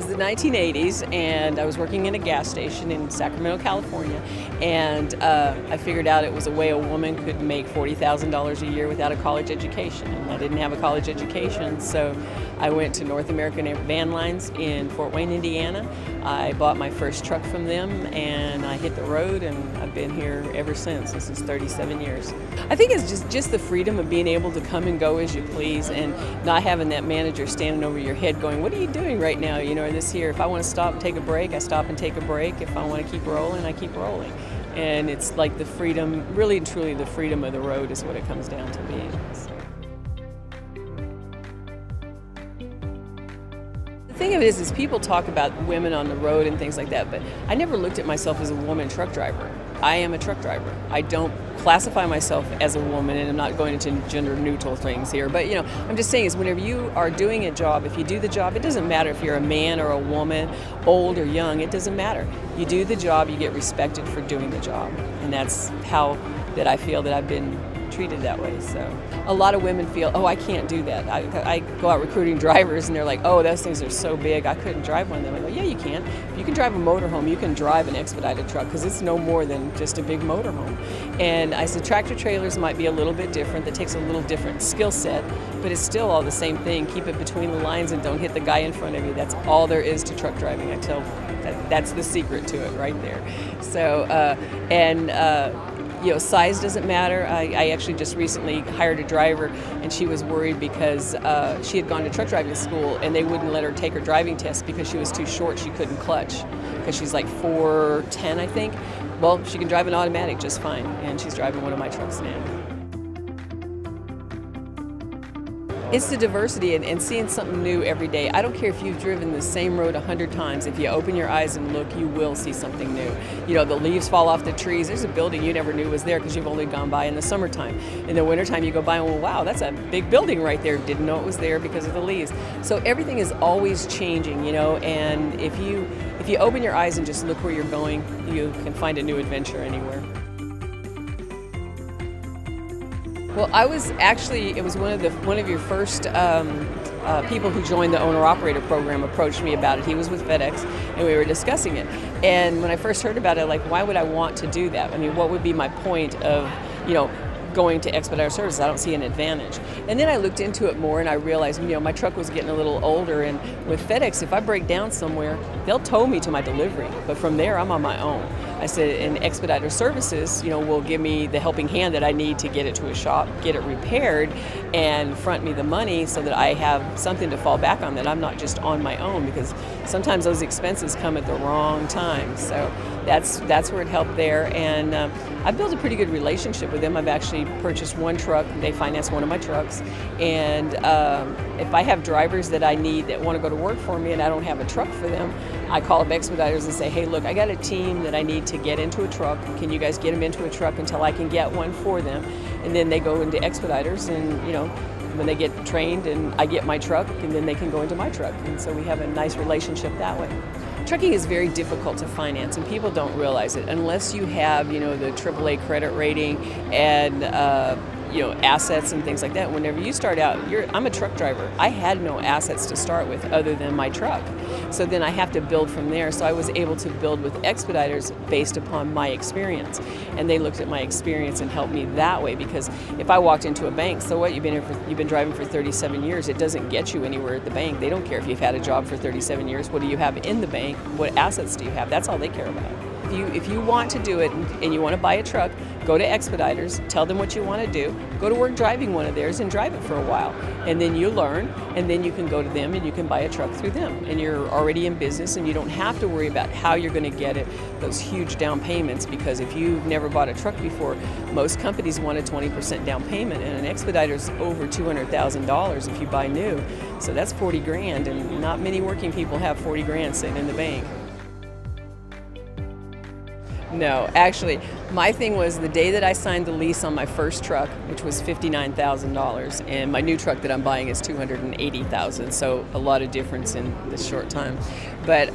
was the 1980s, and I was working in a gas station in Sacramento, California, and I figured out it was a way a woman could make $40,000 a year without a college education. And I didn't have a college education, so I went to North American Van Lines in Fort Wayne, Indiana. I bought my first truck from them, and I hit the road, and I've been here ever since. This is 37 years. I think it's just the freedom of being able to come and go as you please, and not having that manager standing over your head going, "What are you doing right now? You know, or this here." If I want to stop and take a break, I stop and take a break. If I want to keep rolling, I keep rolling. And it's like the freedom, really and truly the freedom of the road is what it comes down to being. The thing of it is people talk about women on the road and things like that, but I never looked at myself as a woman truck driver. I am a truck driver. I don't classify myself as a woman, and I'm not going into gender neutral things here, but I'm just saying is whenever you are doing a job, if you do the job, it doesn't matter if you're a man or a woman, old or young, it doesn't matter. You do the job, you get respected for doing the job, and that's how that I feel that I've been treated that way. So a lot of women feel, oh, I can't do that. I go out recruiting drivers, and they're like, oh, those things are so big, I couldn't drive one of them. I go, yeah, you can. If you can drive a motorhome, you can drive an expedited truck, because it's no more than just a big motorhome. And I said tractor trailers might be a little bit different. That takes a little different skill set, but it's still all the same thing. Keep it between the lines and don't hit the guy in front of you. That's all there is to truck driving. I tell that's the secret to it right there. So size doesn't matter. I actually just recently hired a driver, and she was worried because she had gone to truck driving school, and they wouldn't let her take her driving test because she was too short. She couldn't clutch because she's like 4'10", I think. Well, she can drive an automatic just fine, and she's driving one of my trucks now. It's the diversity and seeing something new every day. I don't care if you've driven the same road 100 times. If you open your eyes and look, you will see something new. The leaves fall off the trees. There's a building you never knew was there because you've only gone by in the summertime. In the wintertime, you go by and, well, wow, that's a big building right there. Didn't know it was there because of the leaves. So everything is always changing, and if you open your eyes and just look where you're going, you can find a new adventure anywhere. Well, it was one of your first people who joined the owner-operator program approached me about it. He was with FedEx, and we were discussing it. And when I first heard about it, why would I want to do that? I mean, what would be my point of, going to Expediter Services? I don't see an advantage. And then I looked into it more, and I realized, my truck was getting a little older, and with FedEx, if I break down somewhere, they'll tow me to my delivery. But from there, I'm on my own. I said, and Expediter Services, will give me the helping hand that I need to get it to a shop, get it repaired, and front me the money so that I have something to fall back on, that I'm not just on my own, because sometimes those expenses come at the wrong time. So that's where it helped there. And I've built a pretty good relationship with them. I've actually purchased one truck. They financed one of my trucks. And if I have drivers that I need that want to go to work for me and I don't have a truck for them, I call up Expeditors and say, hey, look, I got a team that I need to get into a truck. Can you guys get them into a truck until I can get one for them? And then they go into Expeditors, and when they get trained, and I get my truck, and then they can go into my truck. And so we have a nice relationship that way. Trucking is very difficult to finance, and people don't realize it unless you have, the AAA credit rating and assets and things like that. Whenever you start out, I'm a truck driver. I had no assets to start with other than my truck. So then I have to build from there. So I was able to build with Expeditors based upon my experience. And they looked at my experience and helped me that way, because if I walked into a bank, so what, you've been driving for 37 years, it doesn't get you anywhere at the bank. They don't care if you've had a job for 37 years. What do you have in the bank? What assets do you have? That's all they care about. If you want to do it and you want to buy a truck, go to Expeditors, tell them what you want to do, go to work driving one of theirs and drive it for a while. And then you learn, and then you can go to them and you can buy a truck through them. And you're already in business, and you don't have to worry about how you're going to get it, those huge down payments, because if you've never bought a truck before, most companies want a 20% down payment, and an Expediter's over $200,000 if you buy new. So that's 40 grand, and not many working people have 40 grand sitting in the bank. No, actually, my thing was the day that I signed the lease on my first truck, which was $59,000, and my new truck that I'm buying is $280,000, so a lot of difference in this short time. But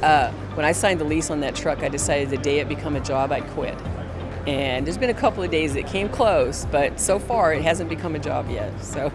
when I signed the lease on that truck, I decided the day it became a job, I'd quit. And there's been a couple of days that came close, but so far it hasn't become a job yet. So.